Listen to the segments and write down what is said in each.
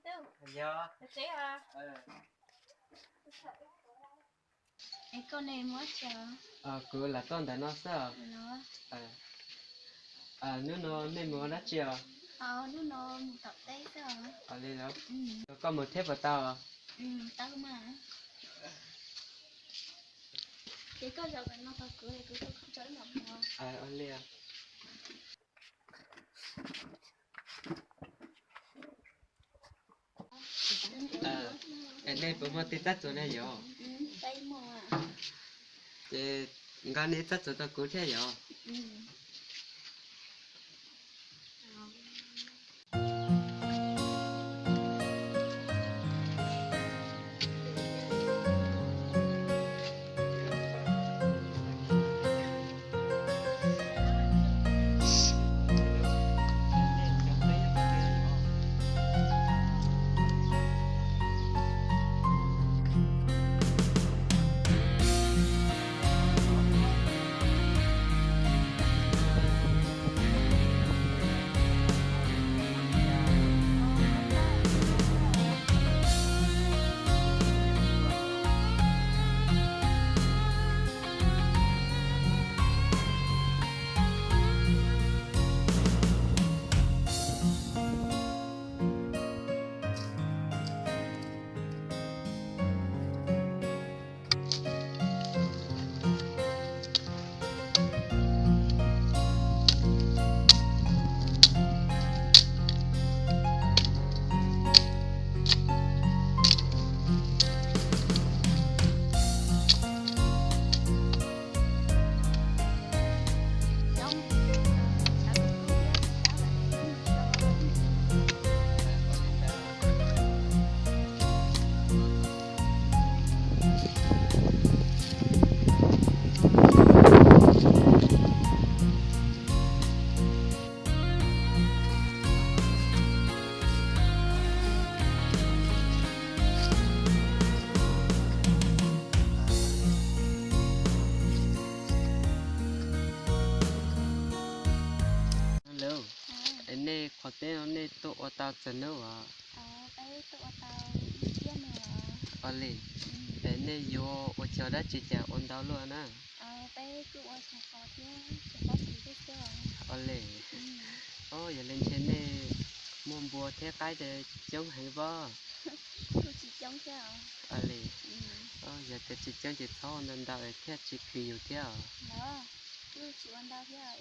tu. Dạ. Thế à? Ê con này mất chưa? Cứ là con đã nó sao? Nó. Nếu nó nên mua đó chưa? Nếu nó tập đấy sao? Đi đâu? Có một thép vào tao à? Tao mà. Thế có giờ nó tao cứ không chơi mà mua. Đi à? Em đây bữa mà tít tắt chỗ này rồi. Đây mua Thế ngã này tắt chỗ tao cố thế rồi. Có tên nó nên tụ ở tao chân đâu à? Đây tụ ở tao biết mà. Lì. Đấy nên vô ở chỗ đó chỉ chả ôn tao luôn á. Đây tụ ở chỗ có chứ, chỉ có gì biết chưa? Lì. Giờ lên trên này mua bùa thế cái để chống hay bó. Tôi chỉ chống chứ à? Lì. Giờ tôi chỉ chống chỉ thâu nên tao thế chỉ kêu thế à? Đó, tôi chỉ ôn tao thế à?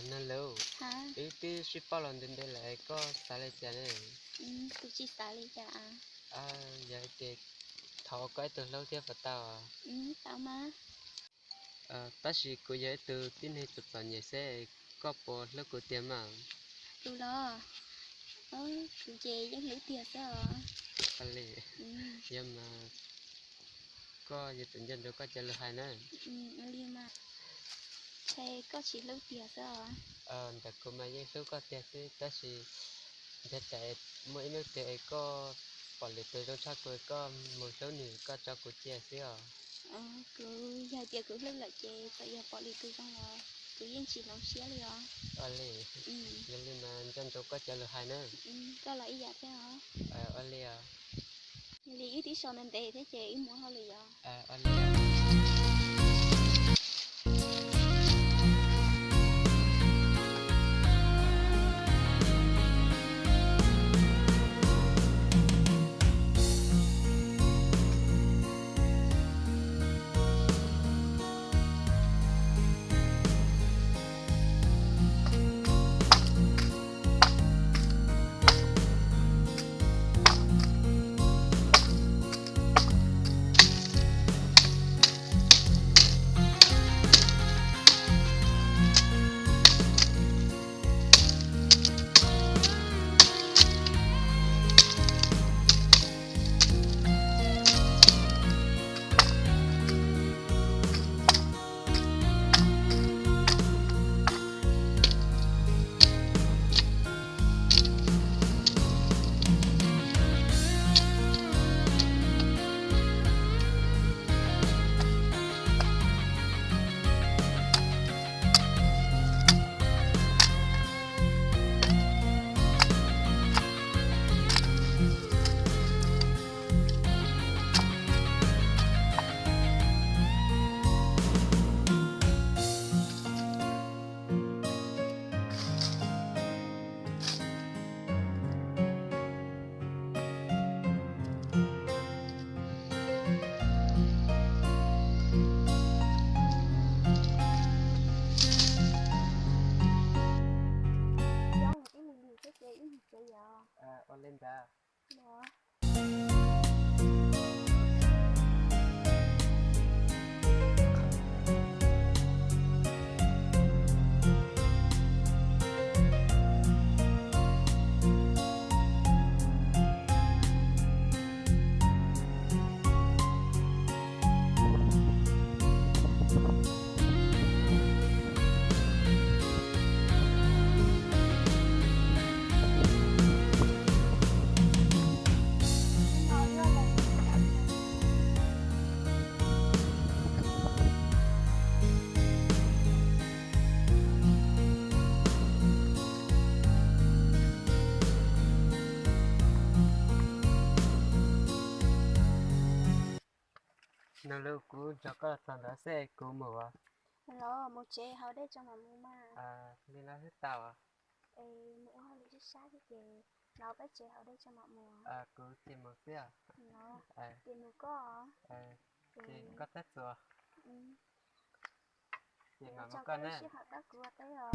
Nó lâu. Hả? Tí ship bao lần đến đây lại có xả lấy chả này. Tôi chỉ xả lấy chả à? Giờ thì thọ cái từ lâu thế phải tao à? Tao mà. Ta chỉ có giờ từ tin hay chụp vào nhà xe có bộ lúc của tiệm mà. Tôi lo. Tôi về vẫn hiểu tiền sao à? Lì. Nhưng mà có giờ tự nhiên đâu có trả lời hay nữa. Nhưng mà thế có chỉ lưu tiền sao à? Đặc của mà những lúc có tiền thì ta chỉ để chạy mỗi nước thì có bỏ lì từ đâu chắc có một số nữa có cho của chia xíu. Cứ giờ tiền cứ lưu lại chơi bây giờ bỏ lì từ trong là cứ yên chỉ lòng xía đi à? Lì. Nhưng mà chân đâu có trả lời hay nữa. Có lại giờ thế hả? Lì à. Lì ít tí sau nên để thế chơi muốn hơi lì à? Lì à. บ่nó lâu cú cho có thằng đó xe cú màわ Hello, một chế hậu đây cho mà mua mà. nên là hết tàu Ê, mẹ hậu đi sát cái kì. Nó bé chế hậu đây cho mà mua. cú tìm một xe Nó, tiền mua có. thì có tết rồi thì mà Cho con cái nè ship hậu đó của tới rồi.